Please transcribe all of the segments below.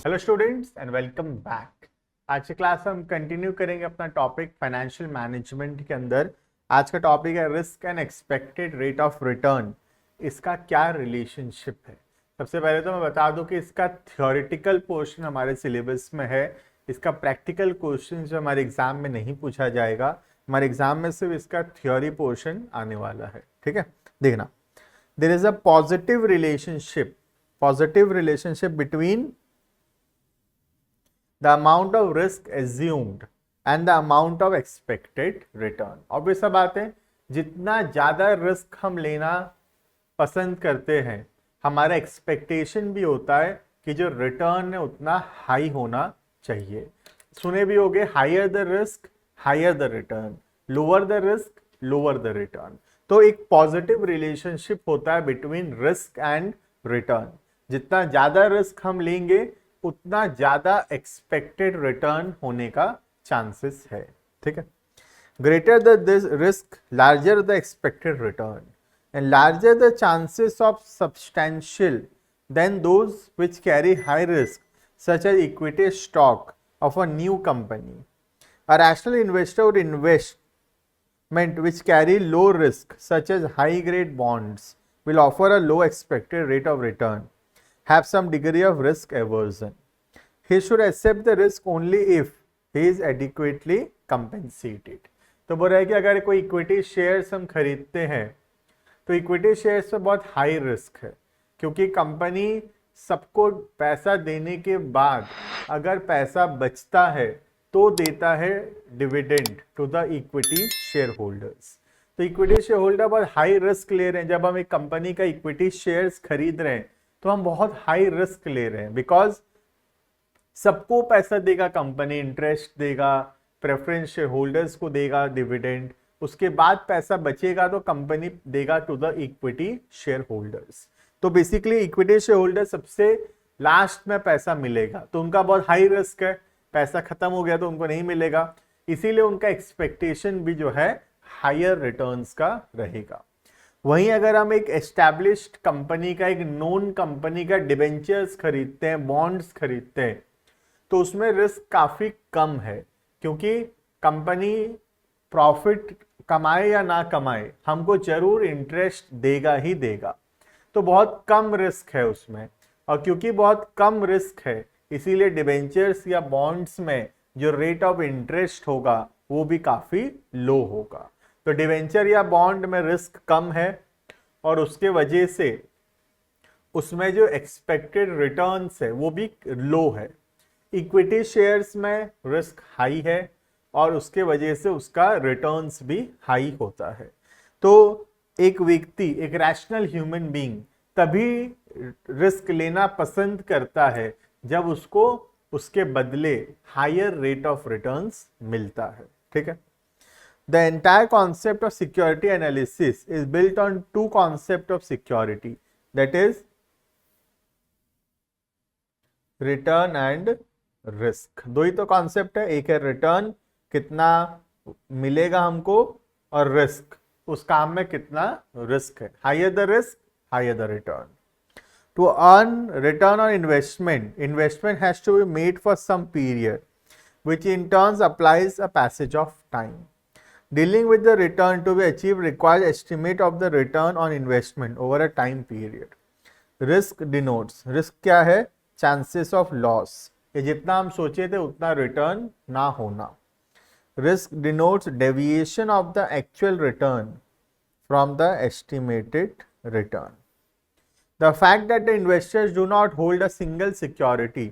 Hello students and welcome back. आज की class हम कंटिन्यू करेंगे अपना टॉपिक फाइनेंशियल मैनेजमेंट के अंदर। आज का टॉपिक है risk and expected rate of return. इसका क्या रिलेशनशिप है? सबसे पहले तो मैं बता दूं कि इसका थ्योरेटिकल पोर्शन हमारे सिलेबस में है। इसका प्रैक्टिकल क्वेश्चन जो हमारे एग्जाम में नहीं पूछा जाएगा, हमारे एग्जाम में सिर्फ इसका थ्योरी पोर्शन आने वाला है। ठीक है, देखना, there is a positive relationship between the amount of risk assumed and the amount of expected return। Obvious सा बात है, जितना ज़्यादा रिस्क हम लेना पसंद करते हैं, हमारा एक्सपेक्टेशन भी होता है कि जो रिटर्न है उतना हाई होना चाहिए। सुने भी होंगे, higher the risk higher the return, lower the risk lower the return. तो एक पॉजिटिव रिलेशनशिप होता है बिटवीन रिस्क एंड रिटर्न। जितना ज़्यादा रिस्क हम लेंगे उतना ज्यादा एक्सपेक्टेड रिटर्न होने का चांसेस है। ठीक है, greater the risk larger the expected return and larger the chances of substantial then those which carry high risk such as equity stock of a new company. A rational investor would investment which carry low risk such as high grade bonds will offer a low expected rate of return, have some degree of risk aversion. He should accept the risk only if he is adequately compensated। तो बोल रहा है कि अगर कोई equity shares हम खरीदते हैं तो इक्विटी शेयर्स में बहुत हाई रिस्क है, क्योंकि कंपनी सबको पैसा देने के बाद अगर पैसा बचता है तो देता है dividend to the equity share holders. तो इक्विटी शेयर होल्डर बहुत हाई रिस्क ले रहे हैं। जब हम एक कंपनी का इक्विटी शेयर्स खरीद रहे हैं तो हम बहुत हाई रिस्क ले रहे हैं, बिकॉज सबको पैसा देगा कंपनी, इंटरेस्ट देगा, प्रेफरेंस शेयर होल्डर्स को देगा डिविडेंड, उसके बाद पैसा बचेगा तो कंपनी देगा to the equity share holders. तो बेसिकली इक्विटी शेयर होल्डर सबसे लास्ट में पैसा मिलेगा, तो उनका बहुत हाई रिस्क है, पैसा खत्म हो गया तो उनको नहीं मिलेगा, इसीलिए उनका एक्सपेक्टेशन भी जो है हायर रिटर्न्स का रहेगा। वहीं अगर हम एक एस्टैब्लिश्ड कंपनी का, एक नोन कंपनी का डिबेंचर्स खरीदते हैं, बॉन्ड्स खरीदते हैं, तो उसमें रिस्क काफी कम है, क्योंकि कंपनी प्रॉफिट कमाए या ना कमाए हमको जरूर इंटरेस्ट देगा ही देगा। तो बहुत कम रिस्क है उसमें, और क्योंकि बहुत कम रिस्क है इसीलिए डिबेंचर्स या बॉन्ड्स में जो रेट ऑफ इंटरेस्ट होगा वो भी काफी लो होगा। तो डिवेंचर या बॉन्ड में रिस्क कम है और उसके वजह से उसमें जो एक्सपेक्टेड रिटर्न्स है वो भी लो है। इक्विटी शेयर्स में रिस्क हाई है और उसके वजह से उसका रिटर्न्स भी हाई होता है। तो एक व्यक्ति, एक रैशनल ह्यूमन बीइंग तभी रिस्क लेना पसंद करता है जब उसको उसके बदले हायर रेट ऑफ रिटर्न्स मिलता है। ठीक है, the entire concept of security analysis is built on two concepts of security, that is return and risk। दो ही तो कॉन्सेप्ट है, एक है रिटर्न, कितना मिलेगा हमको, और रिस्क, उस काम में कितना रिस्क है। Higher the risk higher the return. To earn return on investment, investment has to be made for some period, which in turn applies a passage of time. Dealing with the return to be achieved requires estimate of the return on investment over a time period. Risk denotes, risk क्या है? Chances of loss, ये जितना हम सोचे थे उतना return ना होना। Risk denotes deviation of the actual return from the estimated return. The fact that the investors do not hold a single security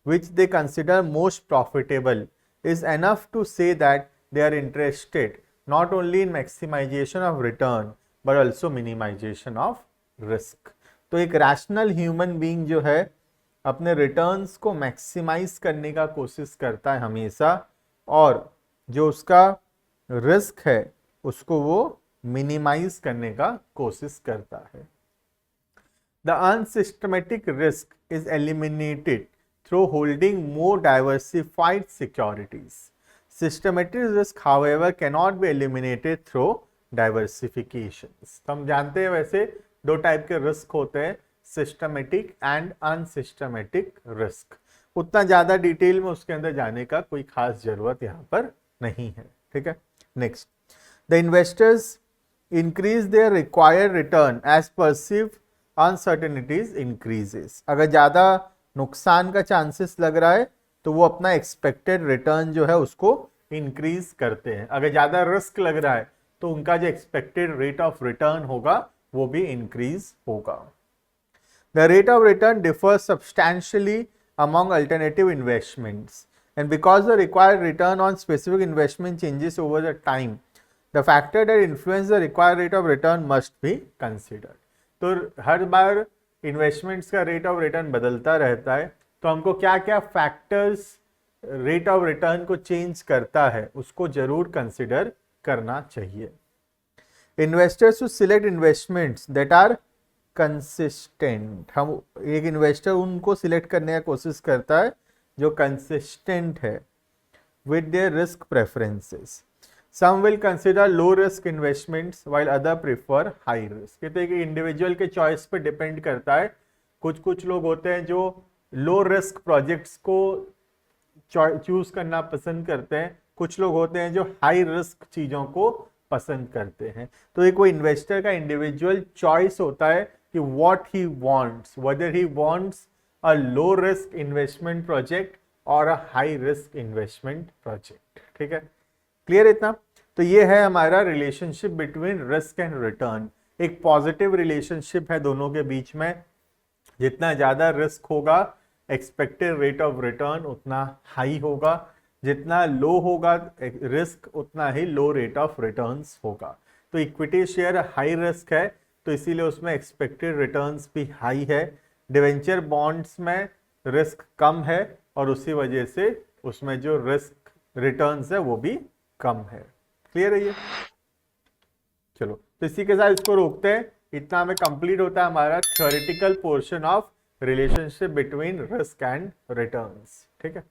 which they consider most profitable is enough to say that they are interested not only in maximization of return but also minimization of risk। तो एक rational human being जो है अपने returns को maximise करने का कोशिश करता है हमेशा, और जो उसका रिस्क है उसको वो मिनिमाइज करने का कोशिश करता है। The unsystematic risk is eliminated through holding more diversified securities. Systematic risk, however, cannot be eliminated through diversifications। तो हम जानते हैं वैसे दो टाइप के रिस्क होते हैं, सिस्टमेटिक एंड अनसिस्टमेटिक रिस्क। उतना ज्यादा डिटेल में उसके अंदर जाने का कोई खास जरूरत यहाँ पर नहीं है, ठीक है। Next, the investors increase their required return as perceived uncertainties increases. अगर ज्यादा नुकसान का चांसेस लग रहा है तो वो अपना एक्सपेक्टेड रिटर्न जो है उसको इंक्रीज करते हैं। अगर ज्यादा रिस्क लग रहा है तो उनका जो एक्सपेक्टेड रेट ऑफ रिटर्न होगा वो भी इंक्रीज होगा। The rate of return differs substantially among alternative investments, and because the required return on specific investment changes over the time, the factor that influence the required rate of return must be considered. तो हर बार investments का rate of return बदलता रहता है, तो हमको क्या क्या फैक्टर्स रेट ऑफ रिटर्न को चेंज करता है उसको जरूर कंसिडर करना चाहिए। Investors to select investments that are consistent. हम एक इन्वेस्टर उनको सिलेक्ट करने का कोशिश करता है जो कंसिस्टेंट है with their risk preferences. Some will consider low risk investments while other prefer high risk. कहते हैं कि इंडिविजुअल के चॉइस पे डिपेंड करता है। कुछ लोग होते हैं जो लो रिस्क प्रोजेक्ट्स को चूज करना पसंद करते हैं, कुछ लोग होते हैं जो हाई रिस्क चीजों को पसंद करते हैं। तो एक वो इन्वेस्टर का इंडिविजुअल चॉइस होता है कि what he wants, whether he wants a low risk investment project और a high risk investment project, ठीक है। क्लियर इतना? तो ये है हमारा relationship between risk and return. एक पॉजिटिव रिलेशनशिप है दोनों के बीच में। जितना ज्यादा रिस्क होगा एक्सपेक्टेड रेट ऑफ रिटर्न उतना हाई होगा, जितना लो होगा रिस्क उतना ही लो रेट ऑफ रिटर्न्स होगा। तो इक्विटी शेयर हाई रिस्क है तो इसीलिए उसमें एक्सपेक्टेड रिटर्न्स भी हाई है। डिवेंचर बॉन्ड्स में रिस्क कम है और उसी वजह से उसमें जो रिस्क रिटर्न्स है वो भी कम है। क्लियर है ये? चलो, तो इसी के साथ इसको रोकते हैं। इतना हमें कंप्लीट होता है हमारा theoretical portion of relationship between risk and returns, ठीक है।